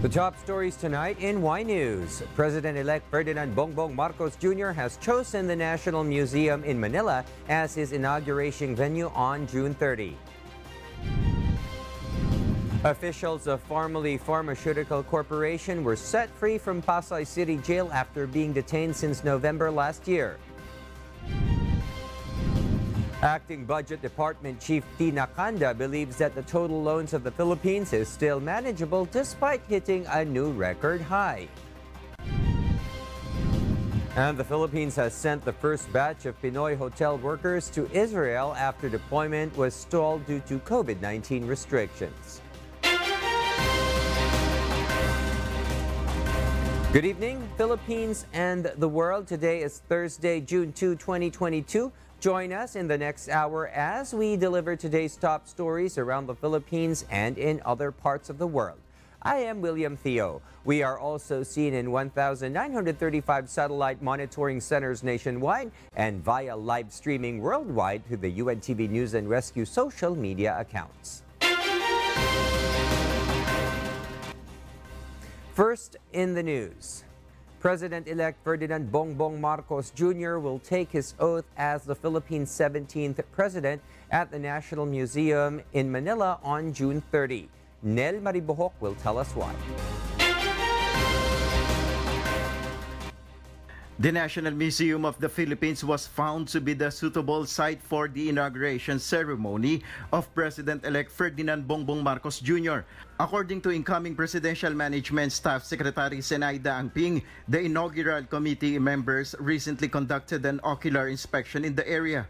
The top stories tonight in Y News. President-elect Ferdinand Bongbong Marcos Jr. has chosen the National Museum in Manila as his inauguration venue on June 30. Officials of Formerly Pharmaceutical Corporation were set free from Pasay City Jail after being detained since November last year. Acting Budget Department Chief Tina Kanda believes that the total loans of the Philippines is still manageable despite hitting a new record high. And the Philippines has sent the first batch of Pinoy hotel workers to Israel after deployment was stalled due to COVID-19 restrictions. Good evening, Philippines and the world. Today is Thursday, June 2, 2022. Join us in the next hour as we deliver today's top stories around the Philippines and in other parts of the world. I am William Theo. We are also seen in 1,935 satellite monitoring centers nationwide and via live streaming worldwide through the UNTV News and Rescue social media accounts. First in the news. President-elect Ferdinand Bongbong Marcos Jr. will take his oath as the Philippines' 17th president at the National Museum in Manila on June 30. Nel Maribohok will tell us why. The National Museum of the Philippines was found to be the suitable site for the inauguration ceremony of President-elect Ferdinand Bongbong Marcos Jr. According to incoming Presidential Management Staff Secretary Zenaida Angping, the inaugural committee members recently conducted an ocular inspection in the area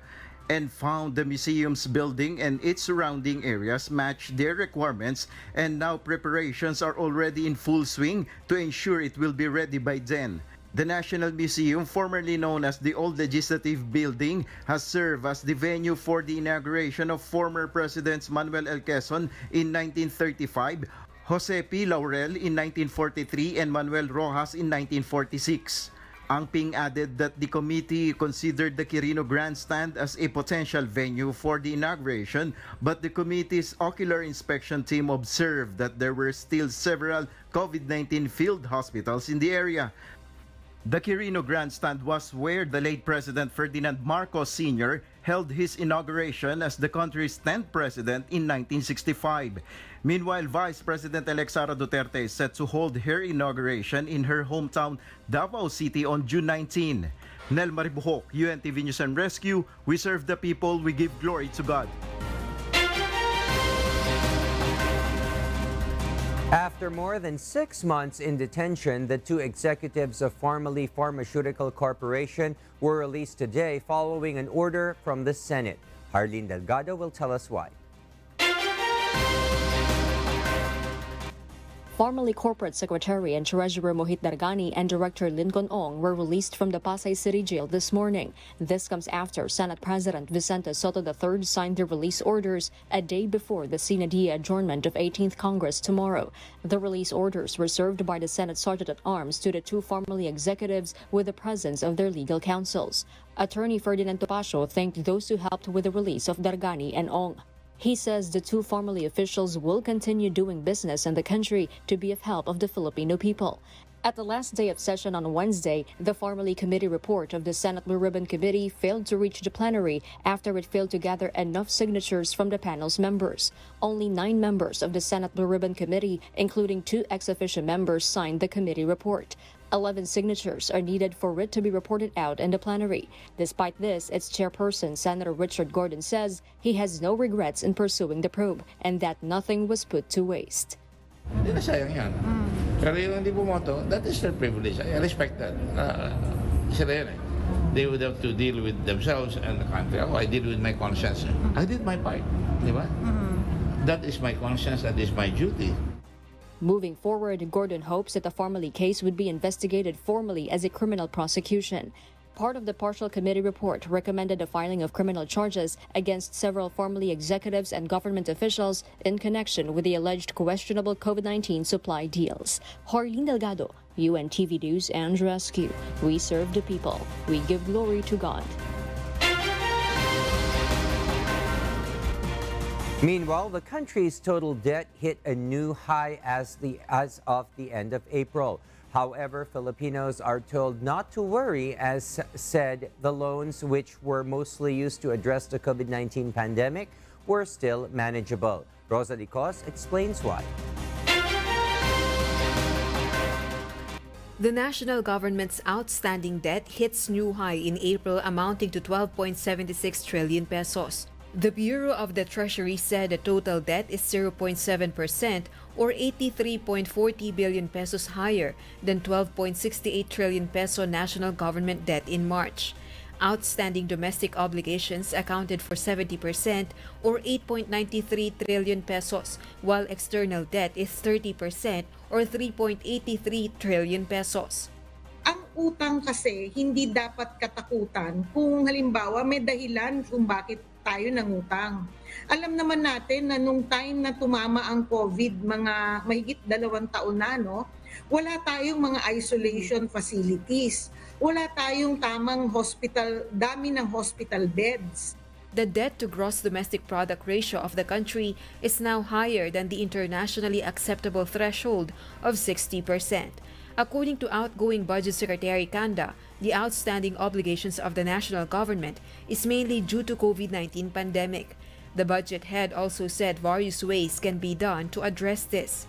and found the museum's building and its surrounding areas match their requirements, and now preparations are already in full swing to ensure it will be ready by then. The National Museum, formerly known as the Old Legislative Building, has served as the venue for the inauguration of former Presidents Manuel L. Quezon in 1935, Jose P. Laurel in 1943, and Manuel Rojas in 1946. Angping added that the committee considered the Quirino Grandstand as a potential venue for the inauguration, but the committee's ocular inspection team observed that there were still several COVID-19 field hospitals in the area. The Quirino Grandstand was where the late President Ferdinand Marcos Sr. held his inauguration as the country's 10th president in 1965. Meanwhile, Vice President-elect Sara Duterte is set to hold her inauguration in her hometown, Davao City, on June 19. Nel Maribohok, UNTV News and Rescue. We serve the people, we give glory to God. After more than 6 months in detention, the two executives of Formerly Pharmaceutical Corporation were released today following an order from the Senate. Harleen Delgado will tell us why. Formerly Corporate Secretary and Treasurer Mohit Dargani and Director Lincoln Ong were released from the Pasay City Jail this morning. This comes after Senate President Vicente Soto III signed the release orders a day before the sine die adjournment of 18th Congress tomorrow. The release orders were served by the Senate Sergeant-at-Arms to the two formerly executives with the presence of their legal counsels. Attorney Ferdinand Topacio thanked those who helped with the release of Dargani and Ong. He says the two formerly officials will continue doing business in the country to be of help of the Filipino people. At the last day of session on Wednesday, the formerly committee report of the Senate Blue Ribbon Committee failed to reach the plenary after it failed to gather enough signatures from the panel's members. Only 9 members of the Senate Blue Ribbon Committee, including 2 ex officio members, signed the committee report. 11 signatures are needed for it to be reported out in the plenary. Despite this, its chairperson, Senator Richard Gordon, says he has no regrets in pursuing the probe and that nothing was put to waste. Hindi na sayang yan. Pero yung hindi bumoto, that is their privilege. I respect that. Sila yan eh. They would have to deal with themselves and the country. Ako, I deal with my conscience. I did my part. Di ba? That is my conscience, that is my duty. Moving forward, Gordon hopes that the formerly case would be investigated formally as a criminal prosecution. Part of the partial committee report recommended the filing of criminal charges against several formerly executives and government officials in connection with the alleged questionable COVID-19 supply deals. Harleen Delgado, UNTV News and Rescue. We serve the people. We give glory to God. Meanwhile, the country's total debt hit a new high as of the end of April. However, Filipinos are told not to worry, as said the loans, which were mostly used to address the COVID-19 pandemic, were still manageable. Rosa Licos explains why. The national government's outstanding debt hits new high in April, amounting to 12.76 trillion pesos. The Bureau of the Treasury said the total debt is 0.7% or 83.40 billion pesos higher than 12.68 trillion peso national government debt in March. Outstanding domestic obligations accounted for 70% or 8.93 trillion pesos, while external debt is 30% or 3.83 trillion pesos. Ang utang kasi hindi dapat katakutan kung halimbawa may dahilan kung bakit tayo nangutang. Alam naman natin na nung time na tumama ang COVID, mga mahigit 2 taon na, no? Wala tayong mga isolation facilities. Wala tayong tamang hospital, dami ng hospital beds. The debt to gross domestic product ratio of the country is now higher than the internationally acceptable threshold of 60%. According to outgoing Budget Secretary Kanda, the outstanding obligations of the national government is mainly due to COVID-19 pandemic. The budget head also said various ways can be done to address this.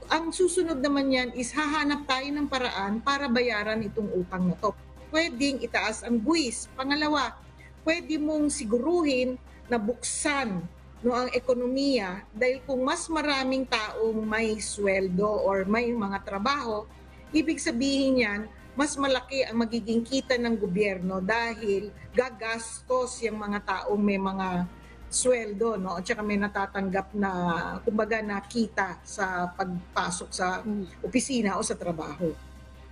Ang susunod naman yan is hahanap tayo ng paraan para bayaran itong utang na to. Pwedeng itaas ang buwis. Pangalawa, pwede mong siguruhin na buksan ang ekonomiya dahil kung mas maraming taong may sweldo or may mga trabaho, ibig sabihin yan, mas malaki ang magiging kita ng gobyerno dahil gagastos yung mga taong may mga sweldo, no? At saka may natatanggap na, kumbaga, na kita sa pagpasok sa opisina o sa trabaho.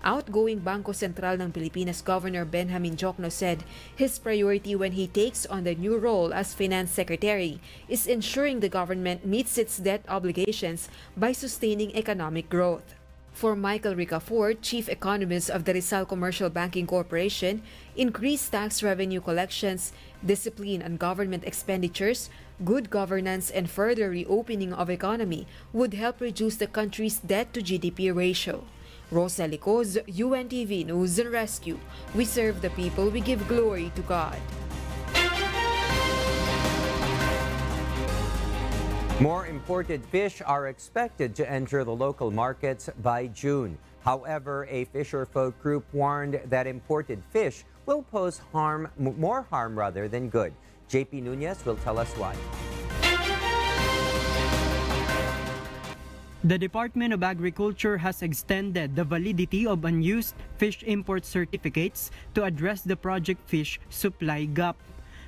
Outgoing Bangko Sentral ng Pilipinas Governor Benjamin Jocno said his priority when he takes on the new role as Finance Secretary is ensuring the government meets its debt obligations by sustaining economic growth. For Michael Ricafort, Chief Economist of the Rizal Commercial Banking Corporation, increased tax revenue collections, discipline on government expenditures, good governance, and further reopening of economy would help reduce the country's debt-to-GDP ratio. Rosa Licos, UNTV News and Rescue. We serve the people, we give glory to God. More imported fish are expected to enter the local markets by June. However, a fisherfolk group warned that imported fish will pose more harm than good. JP Nunez will tell us why. The Department of Agriculture has extended the validity of unused fish import certificates to address the project fish supply gap.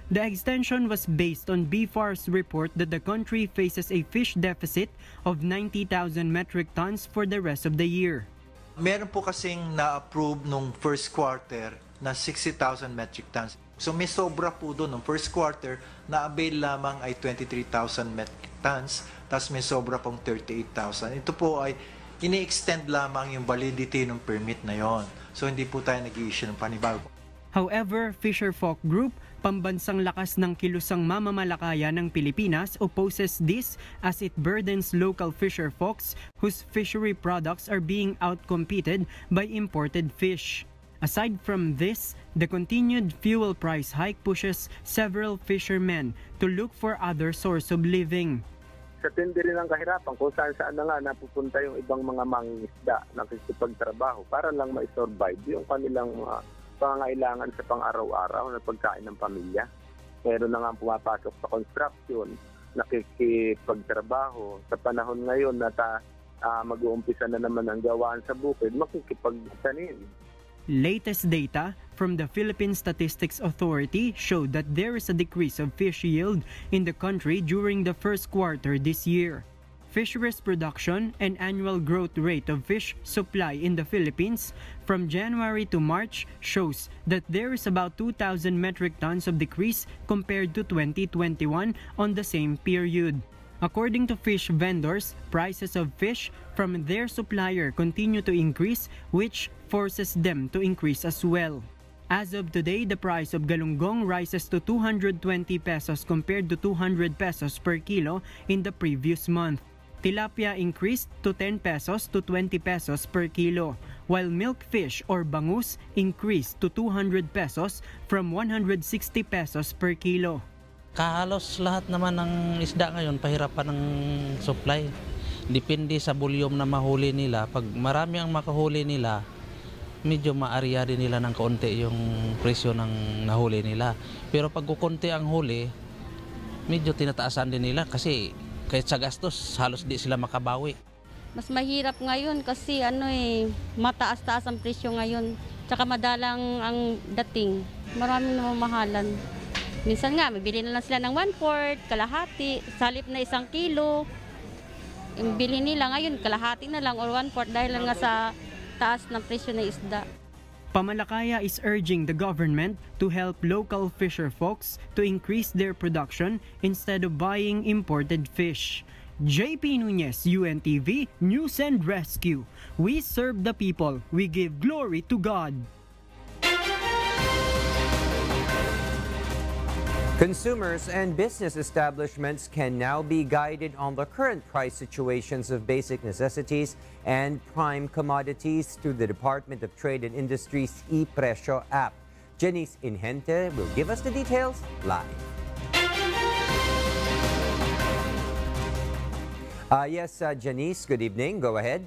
The extension was based on BFAR's report that the country faces a fish deficit of 90,000 metric tons for the rest of the year. Meron po kasing na-approve nung first quarter na 60,000 metric tons. So may sobra po doon. Nung first quarter, na-avail lamang ay 23,000 metric tons, tapos may sobra pong 38,000. Ito po ay ini-extend lamang yung validity ng permit na yon. So hindi po tayo nag-i-issue ng panibago. However, Fisherfolk Group, pambansang lakas ng kilusang mamamalakaya ng Pilipinas, opposes this as it burdens local fisherfolks whose fishery products are being outcompeted by imported fish. Aside from this, the continued fuel price hike pushes several fishermen to look for other source of living. Sa tindi rin ang kahirapan kung saan na nga napupunta yung ibang mga mangingisda na nakikipagtrabaho para lang ma-survive yung kanilang pangangailangan sa pang-araw-araw na pagkain ng pamilya. Meron na nga pumapasok sa construction, nakikipagtrabaho. Sa panahon ngayon na mag-uumpisa na naman ang gawaan sa bukid, makikipagtanim. Latest data from the Philippine Statistics Authority showed that there is a decrease of fish yield in the country during the first quarter this year. Fisheries production and annual growth rate of fish supply in the Philippines from January to March shows that there is about 2,000 metric tons of decrease compared to 2021 on the same period. According to fish vendors, prices of fish from their supplier continue to increase, which forces them to increase as well. As of today, the price of galunggong rises to 220 pesos compared to 200 pesos per kilo in the previous month. Tilapia increased to 10 pesos to 20 pesos per kilo, while milkfish or bangus increased to 200 pesos from 160 pesos per kilo. Halos lahat naman ng isda ngayon pahirapan ng supply. Depende sa volume na mahuli nila. Pag marami ang makahuli nila, medyo maari-ari nila ng kaunti yung presyo ng nahuli nila. Pero pag kukunti ang huli, medyo tinataasan din nila kasi kahit sa gastos, halos di sila makabawi. Mas mahirap ngayon kasi mataas-taas ang presyo ngayon. Tsaka madalang ang dating. Maraming namamahalan. Minsan nga, mabili na lang sila ng 1/4, kalahati, salip na 1 kilo. Yung bili nila ngayon, kalahati na lang or 1/4 dahil lang nga sa taas ng presyo ng isda. Pamalakaya is urging the government to help local fisher folks to increase their production instead of buying imported fish. JP Nunez, UNTV, News and Rescue. We serve the people. We give glory to God. Consumers and business establishments can now be guided on the current price situations of basic necessities and prime commodities through the Department of Trade and Industry's ePresyo app. Janice Inhente will give us the details live. Yes, Janice, good evening. Go ahead.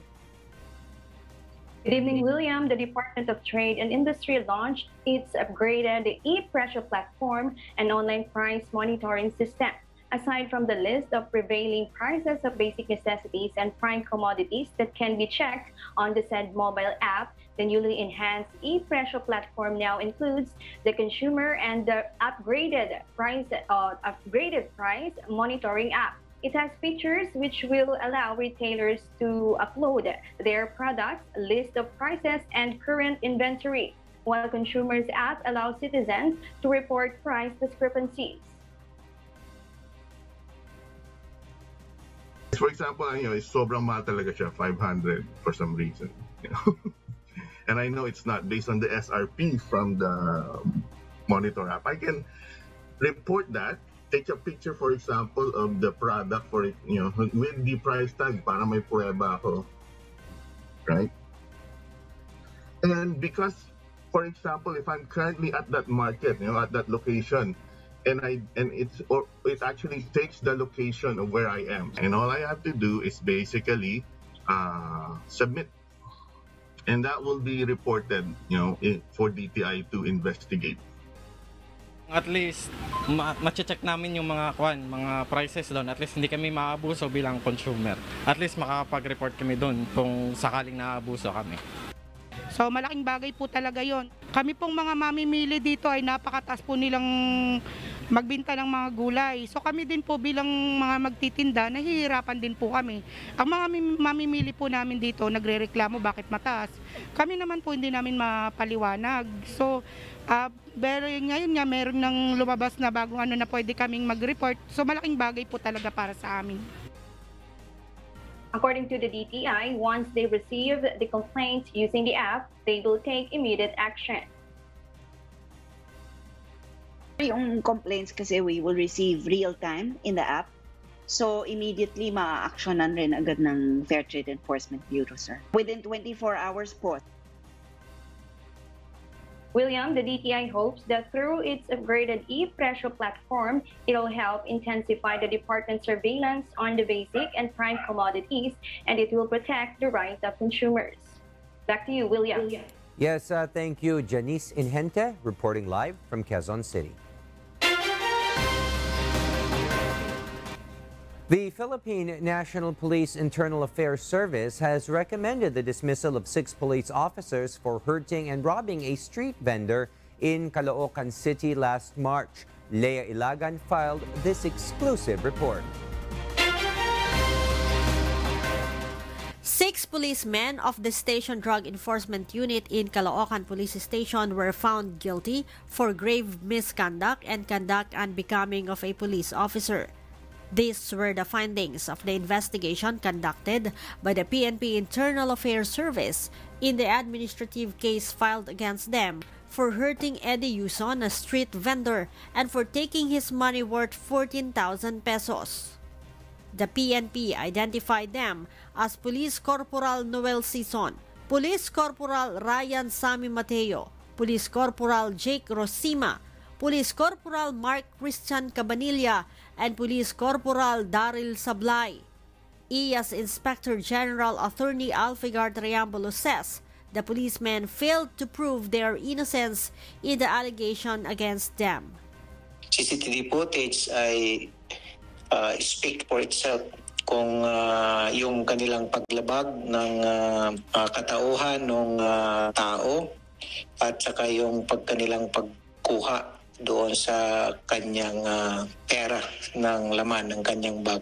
Good evening, William. The Department of Trade and Industry launched its upgraded ePresyo platform and online price monitoring system. Aside from the list of prevailing prices of basic necessities and prime commodities that can be checked on the said mobile app, the newly enhanced ePresyo platform now includes the consumer and the upgraded price monitoring app. It has features which will allow retailers to upload their products, list of prices, and current inventory, while consumers' app allows citizens to report price discrepancies. For example, sobrang mahal talaga siya, 500 for some reason. And I know it's not based on the SRP from the monitor app. I can report that. Take a picture, for example, of the product for it, with the price tag para may prueba ako, right? And because, for example, if I'm currently at that market, at that location, and it actually takes the location of where I am, and all I have to do is basically submit, and that will be reported, for DTI to investigate. At least ma-check namin yung mga prices doon. At least hindi kami maabuso bilang consumer. At least makakapag-report kami doon kung sakaling naabuso kami. So malaking bagay po talaga yon. Kami pong mga mamimili dito ay napakataas po nilang magbenta ng mga gulay. So kami din po bilang mga magtitinda, nahihirapan din po kami. Ang mga mamimili po namin dito nagrereklamo bakit mataas. Kami naman po hindi namin mapaliwanag. So pero ngayon nga meron ng lumabas na bagong na pwede kaming mag-report. So malaking bagay po talaga para sa amin. According to the DTI, once they receive the complaint using the app, they will take immediate action. Yung complaints kasi we will receive real time in the app. So immediately ma-actionan rin agad ng Fair Trade Enforcement Bureau, sir. Within 24 hours po. William, the DTI hopes that through its upgraded ePresyo platform, it will help intensify the department's surveillance on the basic and prime commodities, and it will protect the rights of consumers. Back to you, William. Yes, thank you, Janice Inhente, reporting live from Quezon City. The Philippine National Police Internal Affairs Service has recommended the dismissal of 6 police officers for hurting and robbing a street vendor in Caloocan City last March. Leah Ilagan filed this exclusive report. 6 policemen of the Station Drug Enforcement Unit in Caloocan Police Station were found guilty for grave misconduct and conduct unbecoming of a police officer. These were the findings of the investigation conducted by the PNP Internal Affairs Service in the administrative case filed against them for hurting Eddie Yuson, a street vendor, and for taking his money worth 14,000 pesos. The PNP identified them as Police Corporal Noel Sison, Police Corporal Ryan Sammy Mateo, Police Corporal Jake Rosima, Police Corporal Mark Christian Cabanilla, and Police Corporal Daryl Sablay. IAS Inspector General Attorney Alfigar Triambolo says the policemen failed to prove their innocence in the allegation against them. CCTV footage ay speak for itself kung yung kanilang paglabag ng katauhan ng tao at saka yung kanilang pagkuha doon sa kanyang pera ng laman ng kanyang bag.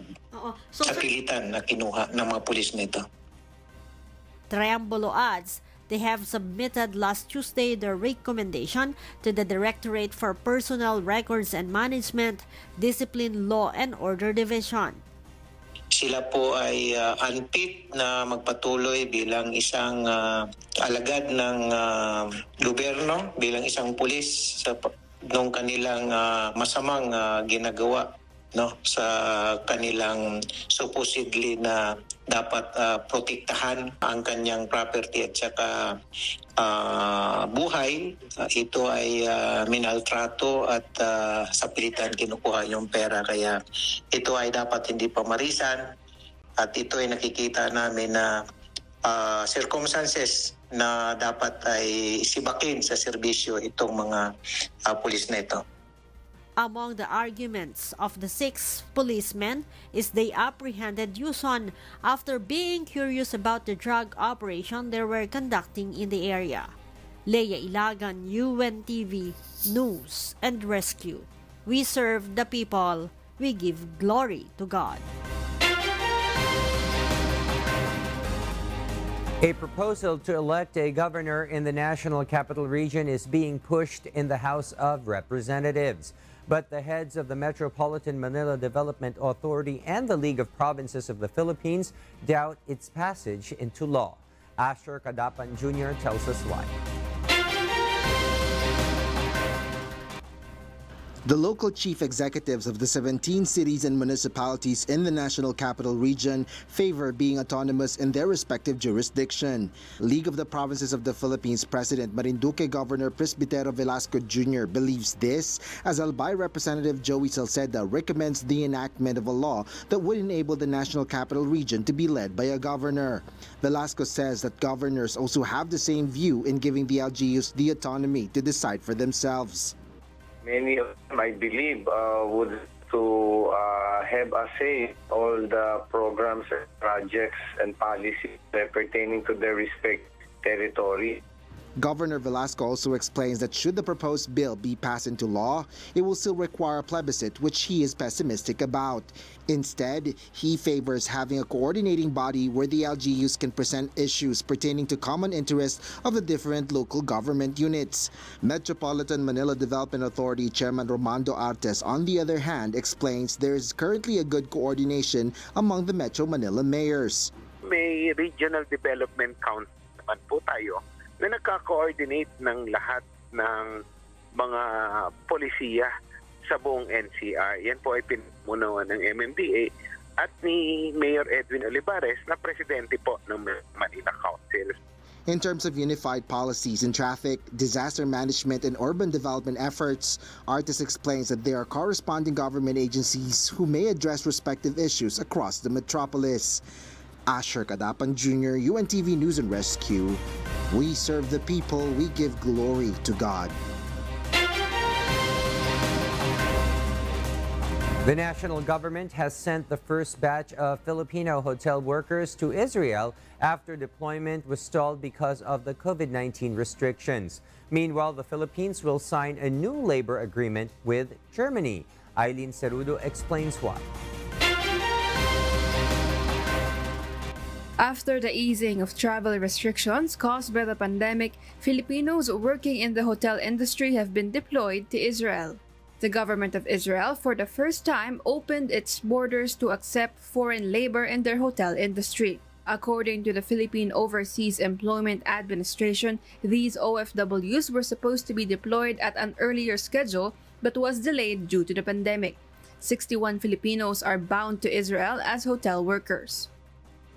Sa pilitan na kinuha ng mga pulis nito. Triambolo adds they have submitted last Tuesday their recommendation to the Directorate for Personnel Records and Management, Discipline, Law and Order Division. Sila po ay unfit na magpatuloy bilang isang alagad ng gobyerno, bilang isang pulis sa nung kanilang masamang ginagawa, no, sa kanilang supposedly na dapat protektahan ang kanyang property at saka buhay. Ito ay minaltrato at sa pilitan kinukuha yung pera, kaya ito ay dapat hindi pamarisan at ito ay nakikita namin na circumstances na dapat ay sibakin sa serbisyo itong mga pulis na ito. Among the arguments of the 6 policemen is they apprehended Yuson after being curious about the drug operation they were conducting in the area. Leia Ilagan, UNTV News and Rescue. We serve the people. We give glory to God. A proposal to elect a governor in the National Capital Region is being pushed in the House of Representatives. But the heads of the Metropolitan Manila Development Authority and the League of Provinces of the Philippines doubt its passage into law. Asher Cadapan Jr. tells us why. The local chief executives of the 17 cities and municipalities in the National Capital Region favor being autonomous in their respective jurisdiction. League of the Provinces of the Philippines President Marinduque Governor Presbitero Velasco Jr. believes this, as Albay Representative Joey Salceda recommends the enactment of a law that would enable the National Capital Region to be led by a governor. Velasco says that governors also have the same view in giving the LGUs the autonomy to decide for themselves. Many of them, I believe, would to have a say all the programs, projects, and policies pertaining to their respective territory. Governor Velasco also explains that should the proposed bill be passed into law, it will still require a plebiscite, which he is pessimistic about. Instead, he favors having a coordinating body where the LGUs can present issues pertaining to common interests of the different local government units. Metropolitan Manila Development Authority Chairman Romando Artes, on the other hand, explains there is currently a good coordination among the Metro Manila mayors. May regional development council naman po tayo na nagka-coordinate ng lahat ng mga polisiya sa buong NCR. Yan po ay pinunuan ng MMDA at ni Mayor Edwin Olivares na presidente po ng Manila Council. In terms of unified policies in traffic, disaster management, and urban development efforts, Artis explains that there are corresponding government agencies who may address respective issues across the metropolis. Asher Cadapan Jr., UNTV News and Rescue. We serve the people, we give glory to God. The national government has sent the first batch of Filipino hotel workers to Israel after deployment was stalled because of the COVID-19 restrictions. Meanwhile, the Philippines will sign a new labor agreement with Germany. Eileen Cerudo explains why. After the easing of travel restrictions caused by the pandemic, Filipinos working in the hotel industry have been deployed to Israel. The government of Israel, for the first time, opened its borders to accept foreign labor in their hotel industry. According to the Philippine Overseas Employment Administration, these OFWs were supposed to be deployed at an earlier schedule but was delayed due to the pandemic. 61 Filipinos are bound to Israel as hotel workers.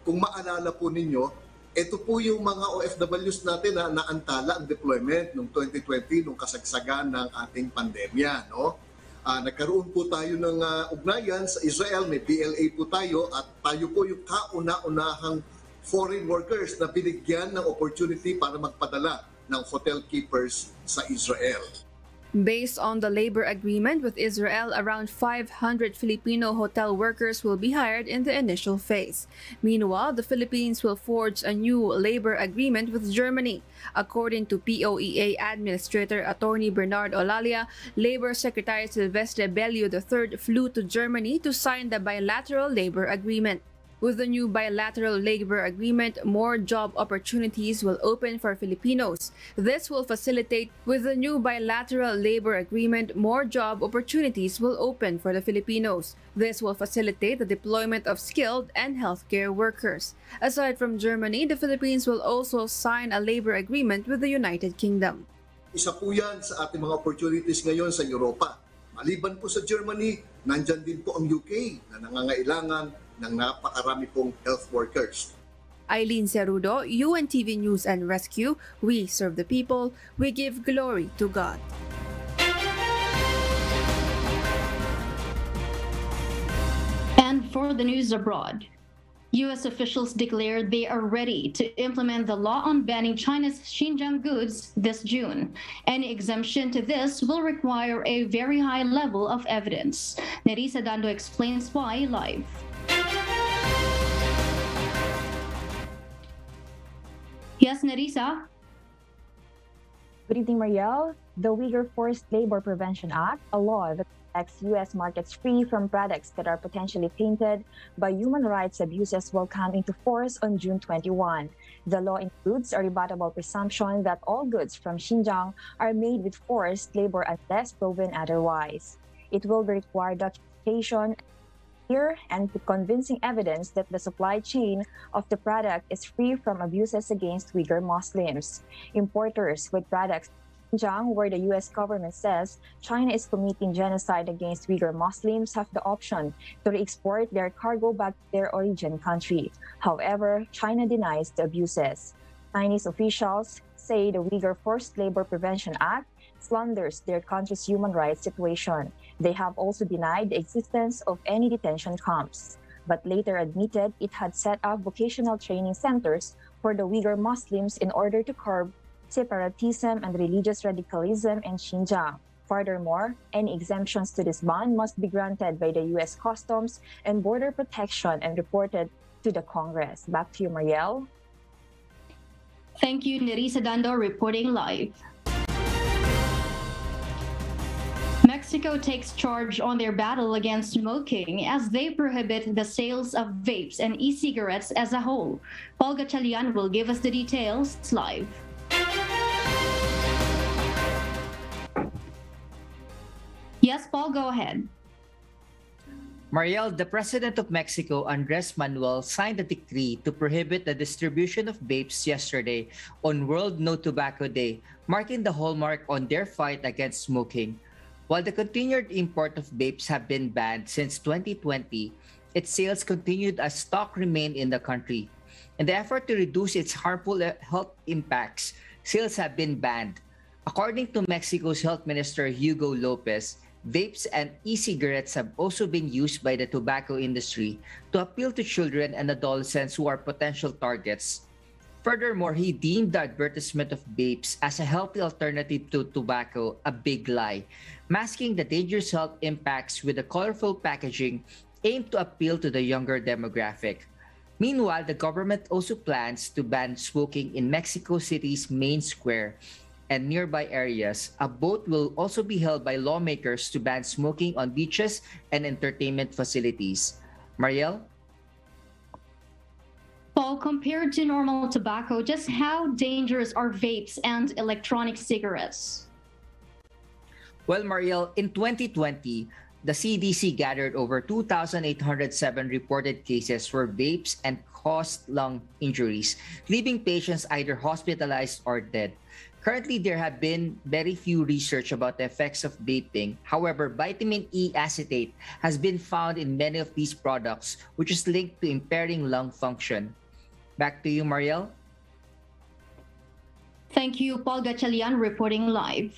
Kung maalala po ninyo, ito po yung mga OFWs natin na naantala ang deployment noong 2020 nung kasagsagan ng ating pandemya, no? Nagkaroon po tayo ng ugnayan sa Israel, may BLA po tayo at tayo po yung kauna-unahang foreign workers na binigyan ng opportunity para magpadala ng hotel keepers sa Israel. Based on the labor agreement with Israel, around 500 Filipino hotel workers will be hired in the initial phase. Meanwhile, the Philippines will forge a new labor agreement with Germany. According to POEA Administrator Attorney Bernard Olalia, Labor Secretary Silvestre Bello III flew to Germany to sign the bilateral labor agreement. With the new bilateral labor agreement, more job opportunities will open for Filipinos. This will facilitate the deployment of skilled and healthcare workers. Aside from Germany, the Philippines will also sign a labor agreement with the United Kingdom. Isa po yan sa ating mga opportunities ngayon sa Europa. Maliban po sa Germany, nandyan din po ang UK na nangangailangan ng napakarami pong health workers. Eileen Cerudo, UNTV News and Rescue. We serve the people. We give glory to God. And for the news abroad, U.S. officials declared they are ready to implement the law on banning China's Xinjiang goods this June. Any exemption to this will require a very high level of evidence. Nerissa Dando explains why live. Yes, Nerissa? Good evening, Marielle. The Uyghur Forced Labor Prevention Act, a law that protects U.S. markets free from products that are potentially tainted by human rights abuses, will come into force on June 21. The law includes a rebuttable presumption that all goods from Xinjiang are made with forced labor unless proven otherwise. It will require documentation and convincing evidence that the supply chain of the product is free from abuses against Uyghur Muslims. Importers with products in Xinjiang, where the U.S. government says China is committing genocide against Uyghur Muslims, have the option to re-export their cargo back to their origin country. However, China denies the abuses. Chinese officials say the Uyghur Forced Labor Prevention Act slanders their country's human rights situation. They have also denied the existence of any detention camps, but later admitted it had set up vocational training centers for the Uyghur Muslims in order to curb separatism and religious radicalism in Xinjiang. Furthermore, any exemptions to this ban must be granted by the U.S. Customs and Border Protection and reported to the Congress. Back to you, Marielle. Thank you, Nerissa Dando, reporting live. Mexico takes charge on their battle against smoking as they prohibit the sales of vapes and e-cigarettes as a whole. Paul Gatchalian will give us the details live. Yes, Paul, go ahead. Marielle, the President of Mexico, Andres Manuel, signed a decree to prohibit the distribution of vapes yesterday on World No Tobacco Day, marking the hallmark on their fight against smoking. While the continued import of vapes have been banned since 2020, its sales continued as stock remained in the country. In the effort to reduce its harmful health impacts, sales have been banned. According to Mexico's Health Minister Hugo Lopez, vapes and e-cigarettes have also been used by the tobacco industry to appeal to children and adolescents who are potential targets. Furthermore, he deemed the advertisement of vapes as a healthy alternative to tobacco a big lie, masking the dangerous health impacts with the colorful packaging aimed to appeal to the younger demographic. Meanwhile, the government also plans to ban smoking in Mexico City's main square and nearby areas. A vote will also be held by lawmakers to ban smoking on beaches and entertainment facilities. Marielle? Paul, compared to normal tobacco, just how dangerous are vapes and electronic cigarettes? Well, Marielle, in 2020, the CDC gathered over 2,807 reported cases for vapes and caused lung injuries, leaving patients either hospitalized or dead. Currently, there have been very few research about the effects of vaping. However, vitamin E acetate has been found in many of these products, which is linked to impairing lung function. Back to you, Mariel. Thank you, Paul Gatchalian, reporting live.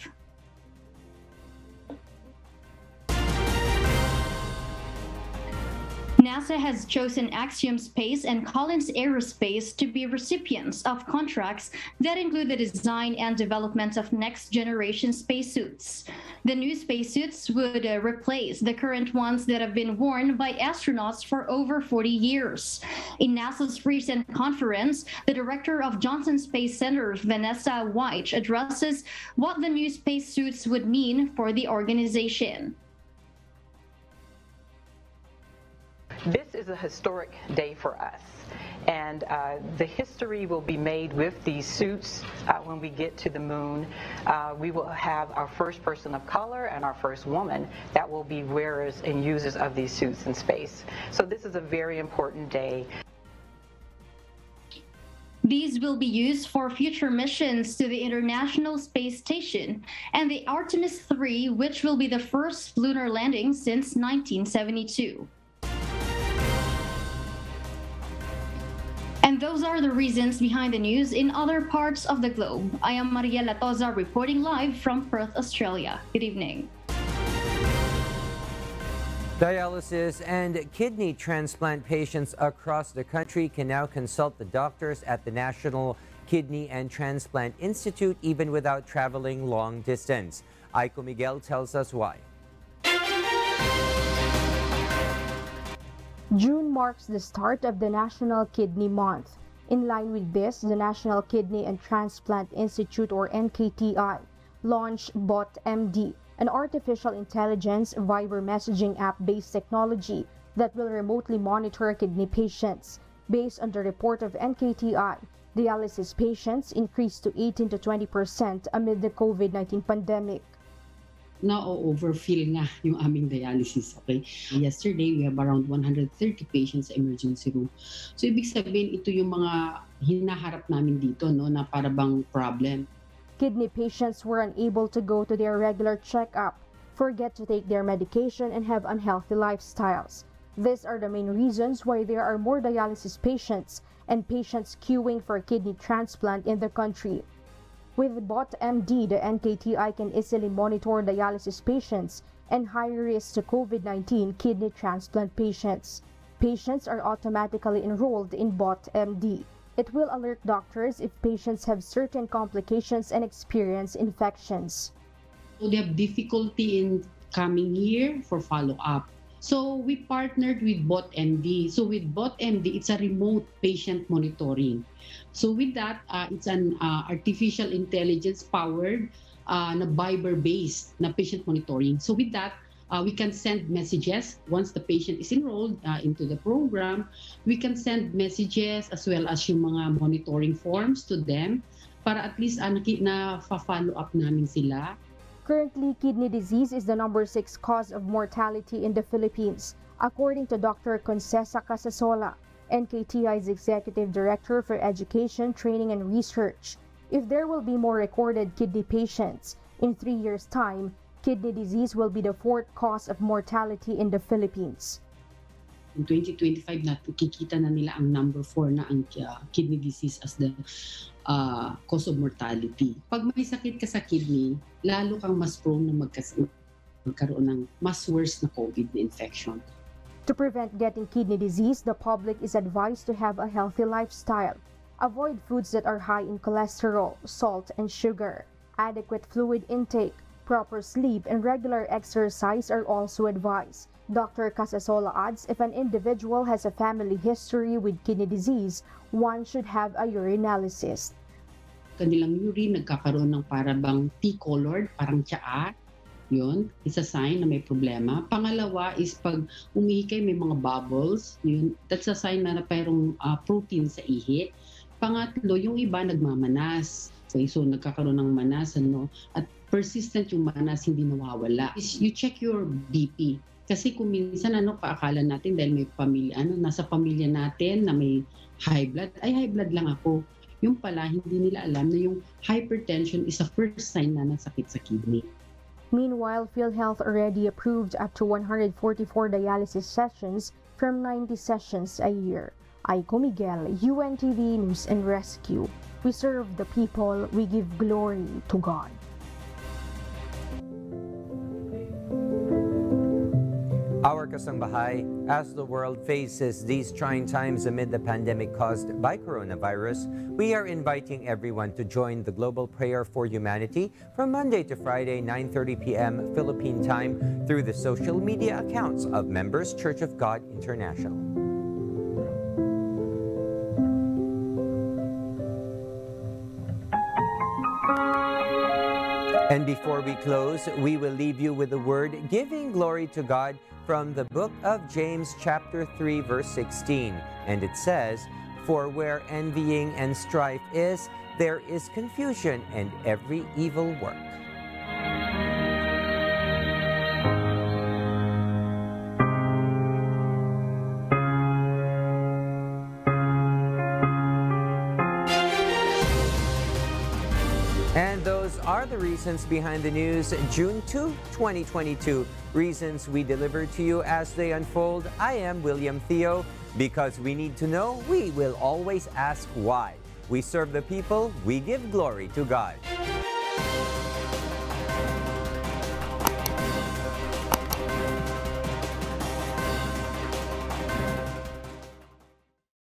NASA has chosen Axiom Space and Collins Aerospace to be recipients of contracts that include the design and development of next-generation spacesuits. The new spacesuits would replace the current ones that have been worn by astronauts for over 40 years. In NASA's recent conference, the director of Johnson Space Center, Vanessa White, addresses what the new spacesuits would mean for the organization. This is a historic day for us, and the history will be made with these suits when we get to the moon. We will have our first person of color and our first woman that will be wearers and users of these suits in space. So this is a very important day. These will be used for future missions to the International Space Station and the Artemis 3, which will be the first lunar landing since 1972. And those are the reasons behind the news in other parts of the globe. I am Mariela Toza reporting live from Perth, Australia. Good evening. Dialysis and kidney transplant patients across the country can now consult the doctors at the National Kidney and Transplant Institute even without traveling long distance. Aiko Miguel tells us why. June marks the start of the National Kidney Month. In line with this, the National Kidney and Transplant Institute, or NKTI, launched BotMD, an artificial intelligence Viber messaging app-based technology that will remotely monitor kidney patients. Based on the report of NKTI, dialysis patients increased to 18 to 20% amid the COVID-19 pandemic. Na-overfill nga yung aming dialysis. Okay? Yesterday, we have around 130 patients sa emergency room. So, ibig sabihin, ito yung mga hinaharap namin dito, no, na parabang problem. Kidney patients were unable to go to their regular checkup, forget to take their medication, and have unhealthy lifestyles. These are the main reasons why there are more dialysis patients and patients queuing for kidney transplant in the country. With BotMD, the NKTI can easily monitor dialysis patients and high-risk to COVID-19 kidney transplant patients. Patients are automatically enrolled in BotMD. It will alert doctors if patients have certain complications and experience infections. So they have difficulty in coming here for follow-up. So we partnered with BotMD. So with BotMD, it's a remote patient monitoring. So with that, it's an artificial intelligence powered na Viber-based na patient monitoring. So with that, we can send messages once the patient is enrolled into the program. We can send messages as well as yung mga monitoring forms to them para at least na-follow up namin sila. Currently, kidney disease is the #6 cause of mortality in the Philippines, according to Dr. Concesa Casasola, NKTI's Executive Director for Education, Training and Research. If there will be more recorded kidney patients, in 3 years' time, kidney disease will be the 4th cause of mortality in the Philippines. In 2025, nakikita na nila ang #4 na ang kidney disease as the cause of mortality. Pag may sakit ka sa kidney, lalo kang mas prone na magkaroon ng mas worse na COVID na infection. To prevent getting kidney disease, the public is advised to have a healthy lifestyle. Avoid foods that are high in cholesterol, salt, and sugar. Adequate fluid intake, proper sleep, and regular exercise are also advised. Dr. Casasola adds if an individual has a family history with kidney disease, one should have a urinalysis. Kanilang urine nagkakaroon ng parabang tea-colored, parang tsaa. Yun, it's a sign na may problema. Pangalawa is pag umihi kayo may mga bubbles. Yun, that's a sign na mayroong protein sa ihi. Pangatlo, yung iba nagmamanas. Okay, so nagkakaroon ng manas, at persistent yung manas, hindi nawawala. You check your BP. Kasi kung minsan paakala natin dahil may pamilya, nasa pamilya natin na may high blood, ay high blood lang ako. Yung pala, hindi nila alam na yung hypertension is a first sign na nasakit sa kidney. Meanwhile, PhilHealth already approved up to 144 dialysis sessions from 90 sessions a year. Aiko Miguel, UNTV News and Rescue. We serve the people, we give glory to God. Our kasambahay, as the world faces these trying times amid the pandemic caused by coronavirus, we are inviting everyone to join the Global Prayer for Humanity from Monday to Friday, 9:30 p.m. Philippine time through the social media accounts of Members Church of God International. And before we close, we will leave you with the word giving glory to God from the book of James chapter 3 verse 16. And it says, "For where envying and strife is, there is confusion and every evil work." And those are the reasons behind the news, June 2, 2022. Reasons we deliver to you as they unfold. I am William Theo. Because we need to know, we will always ask why. We serve the people, we give glory to God.